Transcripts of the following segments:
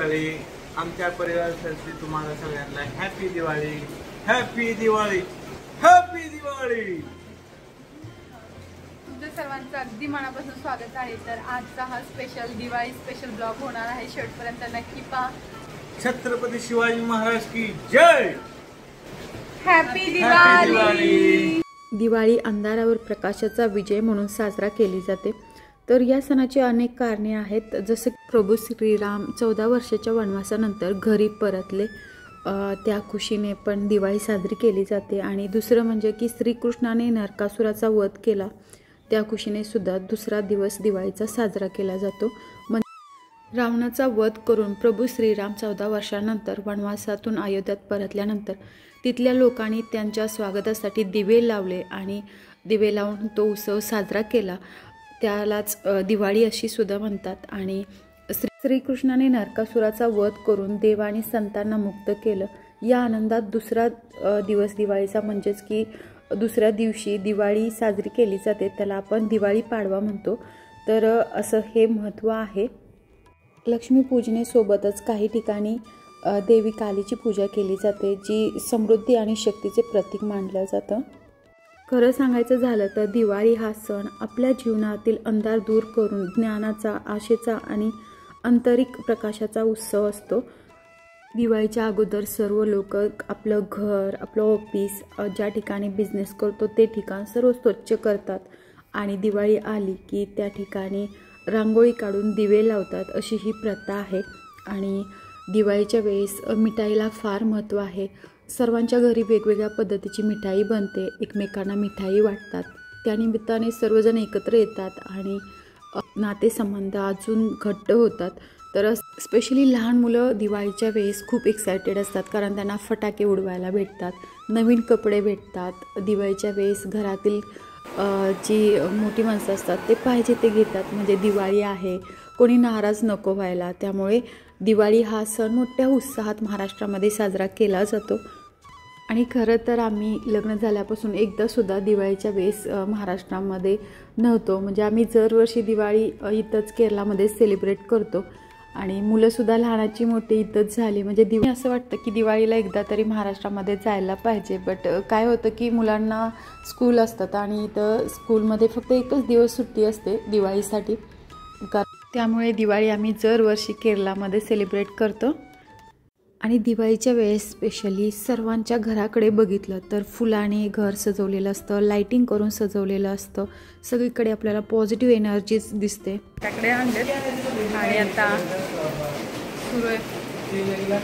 दिवाळी। आमच्या परिवारातर्फे तुम्हाला सगळ्यांना happy Diwali, happy Diwali, happy Diwali. तुमच्या सर्वांचं अगदी मनापासून स्वागत आहे। तर आजचा हा स्पेशल दिवाळी स्पेशल ब्लॉग होणार आहे, शेवटपर्यंत नक्की पहा। छत्रपती शिवाजी महाराज की जय। हॅपी दिवाळी। दिवाळी अंधारावर प्रकाशाचा विजय म्हणून साजरा केली जाते। तर या सणाची अनेक कारणे आहेत, जसे प्रभू श्रीराम 14 वर्षाच्या वनवासानंतर घरी परतले, त्या खुशीने पण दिवाळी साजरी केली जाते। आणि दुसरं म्हणजे की श्रीकृष्णाने नरकासुराचा वध केला, त्या खुशीने सुद्धा दुसरा दिवस दिवाळीचा साजरा केला जातो। रावणाचा वध करून प्रभू श्रीराम 14 वर्षांनंतर वनवासातून अयोध्यात परतल्यानंतर तिथल्या लोकांनी त्यांच्या स्वागतासाठी दिवे लावले आणि दिवे लावून तो उत्सव साजरा केला, त्यालाच दिवाळी अशी सुद्धा म्हणतात। आणि श्रीकृष्णाने नरकासुराचा वध करून देव आणि संतांना मुक्त केलं, या आनंदात दुसरा दिवस दिवाळीचा म्हणजेच की दुसऱ्या दिवशी दिवाळी साजरी केली जाते, त्याला आपण दिवाळी पाडवा म्हणतो। तर असं हे महत्त्व आहे। लक्ष्मीपूजनेसोबतच काही ठिकाणी देवी कालीची पूजा केली जाते, जी समृद्धी आणि शक्तीचे प्रतीक मानलं जातं। खरं सांगायचं झालं तर दिवाळी हा सण आपल्या जीवनातील अंधार दूर करून ज्ञानाचा, आशेचा आणि आंतरिक प्रकाशाचा उत्सव असतो। दिवाळीच्या अगोदर सर्व लोक आपलं घर, आपलं ऑफिस, ज्या ठिकाणी बिझनेस करतो ते ठिकाण सर्व स्वच्छ करतात आणि दिवाळी आली की त्या ठिकाणी रांगोळी काढून दिवे लावतात, अशी ही प्रथा आहे। आणि दिवाळीच्या वेळेस मिठाईला फार महत्त्व आहे। सर्वांच्या घरी वेगवेगळ्या पद्धतीची मिठाई बनते, एकमेकांना मिठाई वाटतात, त्यानिमित्ताने सर्वजण एकत्र येतात आणि नातेसंबंध अजून घट्ट होतात। तर स्पेशली लहान मुलं दिवाळीच्या वेळेस खूप एक्सायटेड असतात, कारण त्यांना फटाके उडवायला भेटतात, नवीन कपडे भेटतात। दिवाळीच्या वेळेस घरातील जी मोठी माणसं असतात ते पाहिजे ते घेतात, म्हणजे दिवाळी आहे, कोणी नाराज नको व्हायला। त्यामुळे दिवाळी हा सण मोठ्या उत्साहात महाराष्ट्रामध्ये साजरा केला जातो। आणि खरं तर आम्ही लग्न झाल्यापासून एकदासुद्धा दिवाळीच्या वेळेस महाराष्ट्रामध्ये नव्हतो, म्हणजे आम्ही दरवर्षी दिवाळी इथंच केरळामध्ये सेलिब्रेट करतो आणि मुलंसुद्धा लहानाची मोठी इथंच झाली। म्हणजे असं वाटतं की दिवाळीला एकदा तरी महाराष्ट्रामध्ये जायला पाहिजे, बट काय होतं की मुलांना स्कूल असतात आणि इथं स्कूलमध्ये फक्त एकच दिवस सुट्टी असते दिवाळीसाठी, त्यामुळे दिवाळी आम्ही दरवर्षी केरळामध्ये सेलिब्रेट करतो। आणि दिवाळीच्या वेळेस स्पेशली सर्वांच्या घराकडे बघितलं तर फुलाने घर सजवलेलं असतं, लाईटिंग करून सजवलेलं असतं, सगळीकडे आपल्याला पॉझिटिव्ह एनर्जीज दिसते। त्याकडे आणले आणि आता सुरू आहे,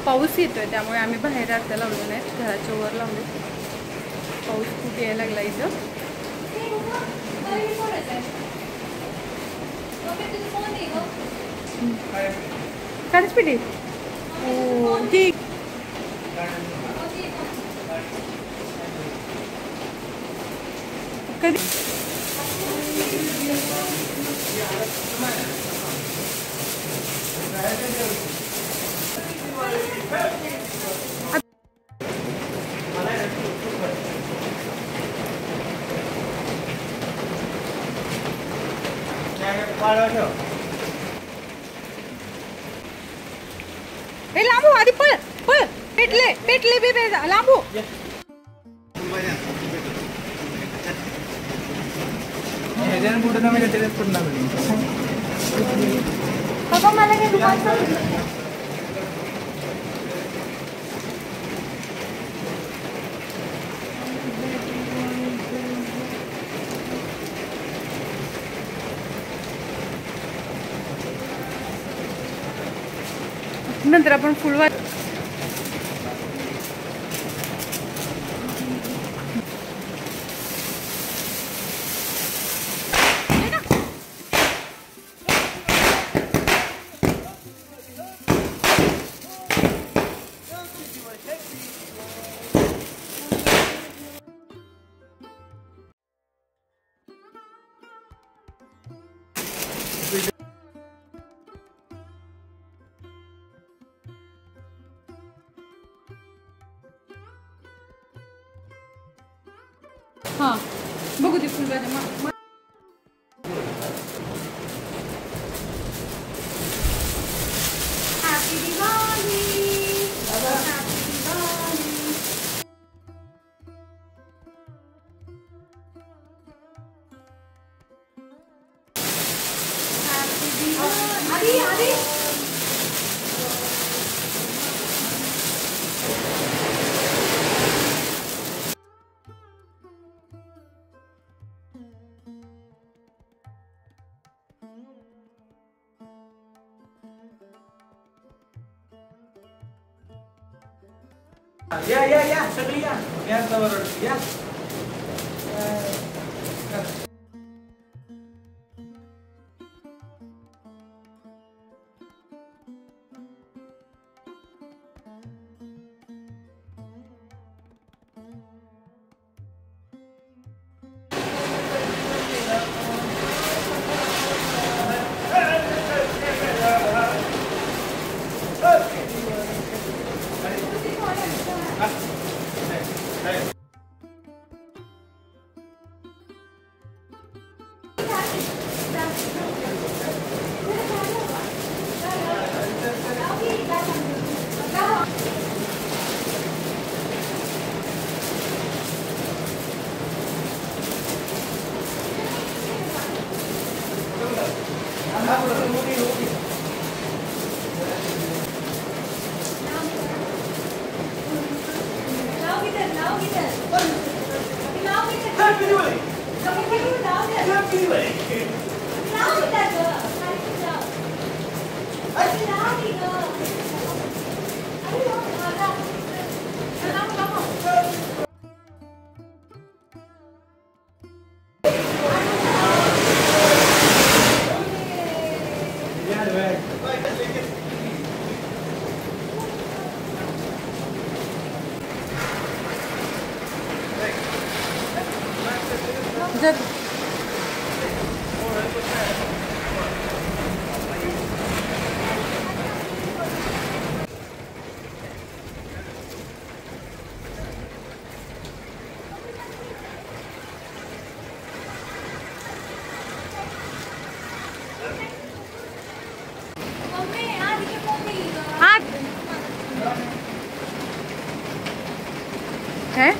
पाऊस येतोय त्यामुळे आम्ही बाहेर आता लावले नाहीत, घराच्या वर लावले। पाऊस खूप यायला लागला इथं। काढच पिढी हो ठीक कधी हे लांबू आधी पळ पळ पेटले पेटले बी लांबू। बाबा मला काय दुकान नंतर आपण फुलवा हां बघू दे फुलभाज्या। या सगळी या या. है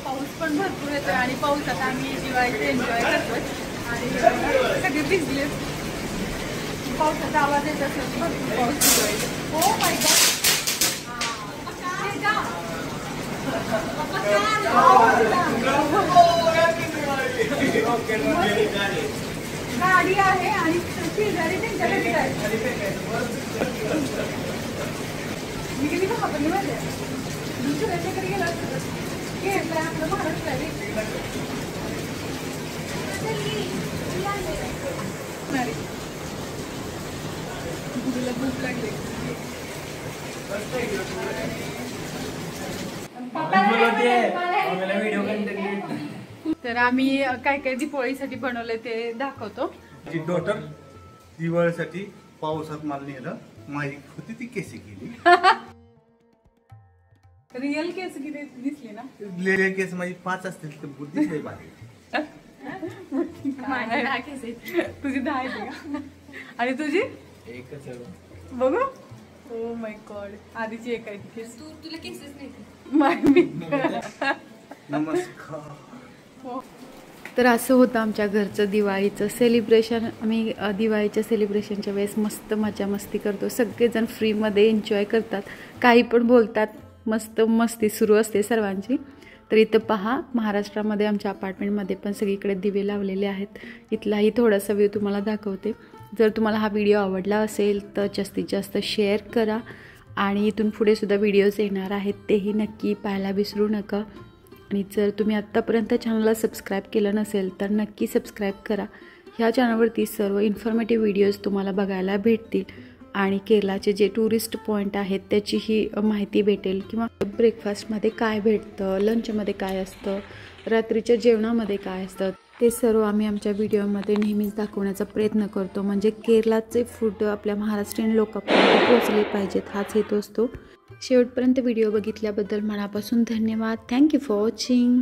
पाऊस पण भरपूर येतो आणि पावसात आम्ही दिवाळीचे एन्जॉय करतो आणि सगळे भिजले. पावसाचा आवाज येत असेल भरपूर पाऊस सुरू आहे. हो माय गॉड. गाडी आहे आणि शेजारी त्यांच्या घरी मी गेली का आपण निवडले दुसऱ्याच्या घरी गेला आपलं महाराष्ट्र भूक लागली. तर आम्ही काय काय दिवाळीसाठी बनवलंय ते दाखवतो. डॉटर दिवाळीसाठी पावसात मला नेलं. माझी होती ती केसी केली. रिअल केस किती दिसली ना. रिअल केस माझी 5 असतील तर बुद्धी नाही बाहेर. तुझी 10 आहे का आणि तुझी एकच बघू. Oh my God. आधीची एक आहे केस. तुला केसच नाही. नमस्कार. तर असं होतं आमच्या घरचं दिवाळीचं सेलिब्रेशन. आम्ही दिवाळीच्या सेलिब्रेशनच्या वेळेस मस्त मजा मस्ती करतो. सगळेजण फ्रीमध्ये एन्जॉय करतात, काही पण बोलतात, मस्त मस्ती सुरू असते सर्वांची. तर इथं पहा, महाराष्ट्रामध्ये आमच्या अपार्टमेंटमध्ये पण सगळीकडे दिवे लावलेले आहेत. इथलाही थोडासा व्ह्यू तुम्हाला दाखवते. जर तुम्हाला हा व्हिडिओ आवडला असेल तर जास्तीत जास्त शेअर करा आणि इथून पुढे सुद्धा व्हिडिओज येणार आहेत, तेही नक्की पाहायला विसरू नका. आणि जर तुम्ही आत्तापर्यंत चॅनलला सबस्क्राईब केलं नसेल तर नक्की सबस्क्राईब करा. ह्या चॅनलवरती सर्व इन्फॉर्मेटिव्ह व्हिडिओज तुम्हाला बघायला भेटतील आणि केरळाचे जे टुरिस्ट पॉईंट आहेत त्याचीही माहिती भेटेल, किंवा ब्रेकफास्टमध्ये काय भेटतं, लंचमध्ये काय असतं, रात्रीच्या जेवणामध्ये काय असतं, ते सर्व आम्ही आमच्या व्हिडिओमध्ये नेहमीच दाखवण्याचा प्रयत्न करतो. म्हणजे केरळाचे फूड आपल्या महाराष्ट्रीयन लोकांपर्यंत पोहोचले पाहिजेत, हाच हेतू असतो. शेवटपर्यंत व्हिडिओ बघितल्याबद्दल मनापासून धन्यवाद. Thank you for watching.